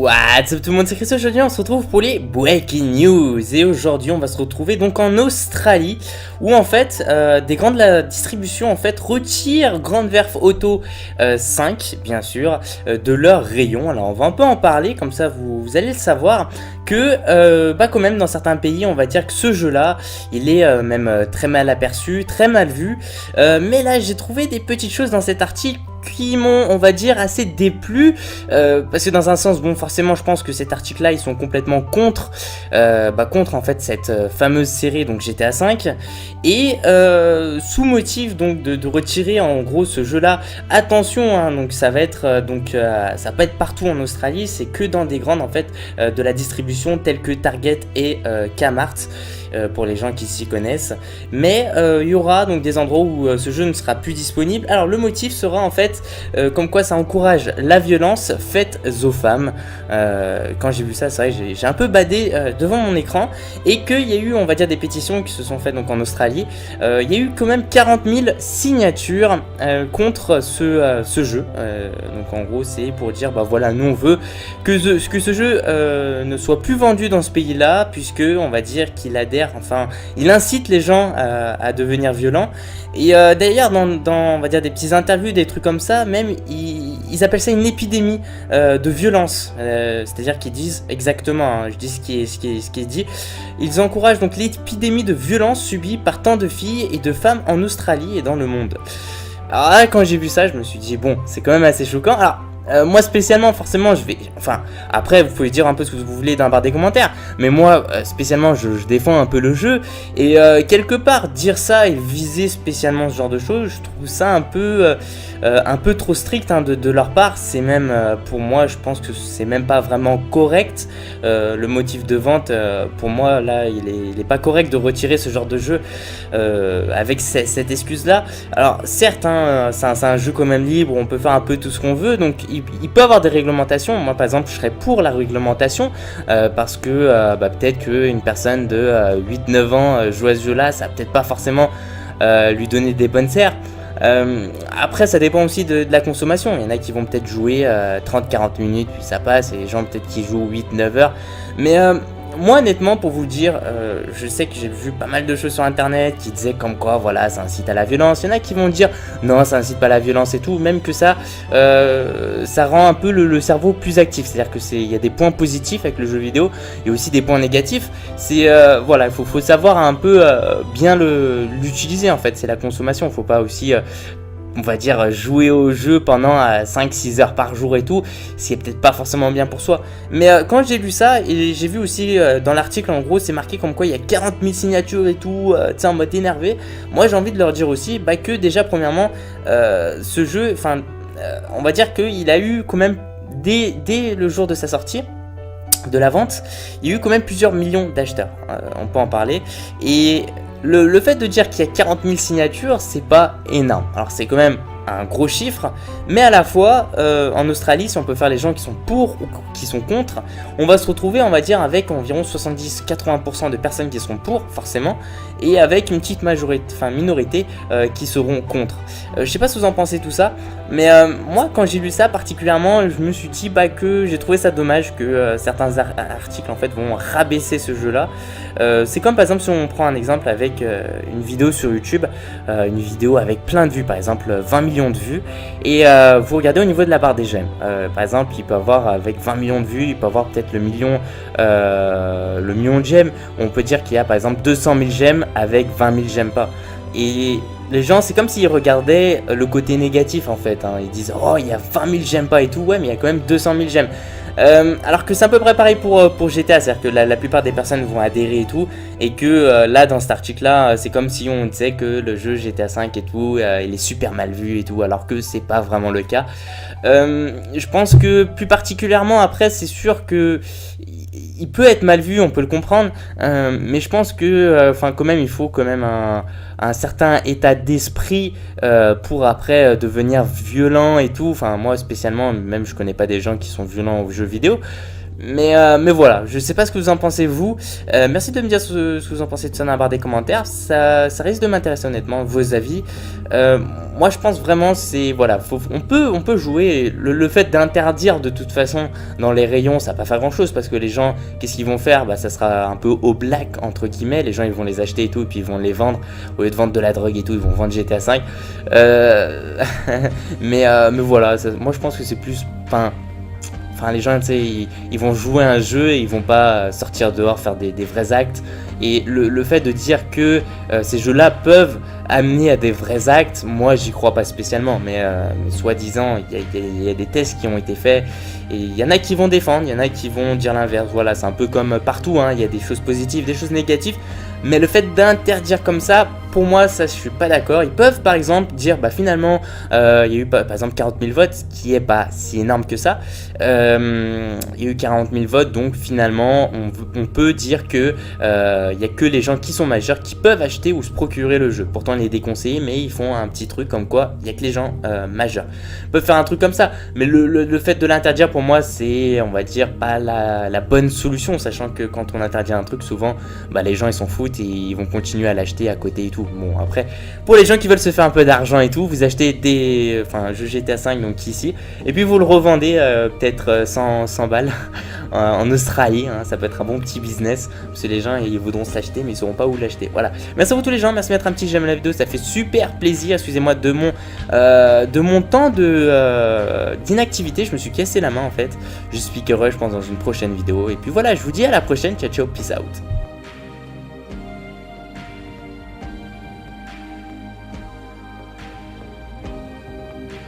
What's up tout le monde, c'est Chris. Aujourd'hui on se retrouve pour les Breaking News. Et aujourd'hui on va se retrouver donc en Australie, où en fait des grands de la distribution en fait retirent Grande Verf Auto 5 bien sûr de leur rayon. Alors on va un peu en parler, comme ça vous allez le savoir, que quand même dans certains pays on va dire que ce jeu là il est même très mal aperçu, très mal vu, mais là j'ai trouvé des petites choses dans cet article qui m'ont, on va dire, assez déplu, parce que dans un sens, bon, forcément, je pense que cet article-là, ils sont complètement contre en fait cette fameuse série, donc GTA V, et sous motif donc de retirer en gros ce jeu-là. Attention, hein, donc ça va être ça va pas être partout en Australie, c'est que dans des grandes en fait de la distribution telles que Target et Kmart. Pour les gens qui s'y connaissent, mais il y aura donc des endroits où ce jeu ne sera plus disponible. Alors le motif sera en fait comme quoi ça encourage la violence faite aux femmes. Quand j'ai vu ça, c'est vrai, j'ai un peu badé devant mon écran, et qu'il y a eu, on va dire, des pétitions qui se sont faites donc en Australie. Il y a eu quand même 40 000 signatures contre ce jeu. Donc en gros c'est pour dire voilà, nous on veut que ce jeu ne soit plus vendu dans ce pays-là, puisque on va dire qu'il adhère, enfin, il incite les gens à devenir violents. Et d'ailleurs, dans on va dire des petites interviews, des trucs comme ça, même ils appellent ça une épidémie de violence. C'est-à-dire qu'ils disent exactement, hein, je dis ce qui est dit. Ils encouragent donc l'épidémie de violence subie par tant de filles et de femmes en Australie et dans le monde. Alors là, quand j'ai vu ça, je me suis dit bon, c'est quand même assez choquant. Alors moi spécialement, forcément, après vous pouvez dire un peu ce que vous voulez dans la barre des commentaires, mais moi spécialement je défends un peu le jeu, et quelque part dire ça et viser spécialement ce genre de choses, je trouve ça un peu trop strict, hein, de leur part. C'est même pour moi, je pense que c'est même pas vraiment correct. Le motif de vente, pour moi là il est pas correct de retirer ce genre de jeu avec cette excuse là. Alors certes, hein, c'est un jeu quand même libre, on peut faire un peu tout ce qu'on veut, donc il peut avoir des réglementations. Moi par exemple je serais pour la réglementation, parce que peut-être qu'une personne de 8-9 ans joue à ce jeu là, ça va peut-être pas forcément lui donner des bonnes serres. Après ça dépend aussi de la consommation. Il y en a qui vont peut-être jouer 30-40 minutes puis ça passe, et les gens peut-être qui jouent 8-9 heures. Mais moi honnêtement, pour vous dire, je sais que j'ai vu pas mal de choses sur internet qui disaient comme quoi voilà, ça incite à la violence. Il y en a qui vont dire non, ça incite pas à la violence et tout, même que ça rend un peu le cerveau plus actif. C'est-à-dire que il y a des points positifs avec le jeu vidéo et aussi des points négatifs. C'est voilà, faut savoir un peu bien l'utiliser en fait. C'est la consommation, faut pas aussi on va dire jouer au jeu pendant 5-6 heures par jour et tout, c'est peut-être pas forcément bien pour soi. Mais quand j'ai lu ça, et j'ai vu aussi dans l'article, en gros c'est marqué comme quoi il y a 40 000 signatures et tout, tu sais, en mode énervé. Moi j'ai envie de leur dire aussi que déjà premièrement ce jeu, enfin on va dire qu'il a eu quand même dès le jour de sa sortie, de la vente, il y a eu quand même plusieurs millions d'acheteurs, on peut en parler. Et le fait de dire qu'il y a 40 000 signatures, c'est pas énorme. Alors c'est quand même un gros chiffre, mais à la fois en Australie, si on peut faire les gens qui sont pour ou qui sont contre, on va se retrouver, on va dire, avec environ 70-80% de personnes qui seront pour, forcément, et avec une petite minorité qui seront contre. Je sais pas ce que vous en pensez tout ça, mais moi quand j'ai lu ça particulièrement, je me suis dit que j'ai trouvé ça dommage que certains articles en fait vont rabaisser ce jeu là. C'est comme par exemple si on prend un exemple avec une vidéo sur YouTube, une vidéo avec plein de vues, par exemple 20 millions de vues, et vous regardez au niveau de la barre des j'aime, par exemple il peut avoir, avec 20 millions de vues, il peut avoir peut-être le million de j'aime. On peut dire qu'il y a par exemple 200 000 j'aime avec 20 000 j'aime pas, et les gens c'est comme s'ils regardaient le côté négatif en fait, hein. Ils disent oh il y a 20 000 j'aime pas et tout, ouais mais il y a quand même 200 000 j'aime. Alors que c'est à peu près pareil pour GTA, c'est-à-dire que la plupart des personnes vont adhérer et tout, et que là dans cet article là c'est comme si on disait que le jeu GTA V et tout il est super mal vu et tout, alors que c'est pas vraiment le cas. Je pense que plus particulièrement après, c'est sûr que il peut être mal vu, on peut le comprendre, mais je pense que quand même il faut quand même un certain état d'esprit pour après devenir violent et tout. Enfin moi spécialement, même je connais pas des gens qui sont violents aux jeux vidéo, Mais voilà, je sais pas ce que vous en pensez vous. Merci de me dire ce que vous en pensez de ça dans la barre des commentaires. Ça risque de m'intéresser honnêtement, vos avis. Moi je pense vraiment c'est voilà, on peut jouer. Le fait d'interdire de toute façon dans les rayons, ça va pas faire grand chose parce que les gens, qu'est-ce qu'ils vont faire? Bah ça sera un peu au black entre guillemets. Les gens ils vont les acheter et tout, et puis ils vont les vendre au lieu de vendre de la drogue et tout, ils vont vendre GTA 5. Mais voilà, moi je pense que c'est plus. Enfin, les gens, tu sais, ils vont jouer un jeu et ils vont pas sortir dehors faire des vrais actes. Et le fait de dire que ces jeux-là peuvent amener à des vrais actes, moi, j'y crois pas spécialement. Mais soi-disant, il y a des tests qui ont été faits. Et il y en a qui vont défendre, il y en a qui vont dire l'inverse. Voilà, c'est un peu comme partout, hein. Il y a des choses positives, des choses négatives. Mais le fait d'interdire comme ça, pour moi, ça, je suis pas d'accord. Ils peuvent, par exemple, dire, bah finalement, il y a eu, par exemple, 40 000 votes, ce qui est pas si énorme que ça. Il y a eu 40 000 votes, donc finalement, on peut dire que il y a que les gens qui sont majeurs qui peuvent acheter ou se procurer le jeu. Pourtant, il est déconseillé, mais ils font un petit truc comme quoi il y a que les gens majeurs peuvent faire un truc comme ça. Mais le fait de l'interdire, pour moi, c'est, on va dire, pas la bonne solution, sachant que quand on interdit un truc, souvent, bah, les gens ils s'en foutent et ils vont continuer à l'acheter à côté et tout. Bon, après, pour les gens qui veulent se faire un peu d'argent et tout, vous achetez un jeu GTA 5 donc ici, et puis vous le revendez peut-être 100 balles en Australie, hein, ça peut être un bon petit business, parce que les gens ils voudront s'acheter mais ils sauront pas où l'acheter. Voilà. Merci à vous tous les gens, merci de mettre un petit j'aime la vidéo, ça fait super plaisir. Excusez-moi de mon temps d'inactivité, je me suis cassé la main en fait. Je speakerai je pense dans une prochaine vidéo, et puis voilà, je vous dis à la prochaine, ciao ciao, peace out.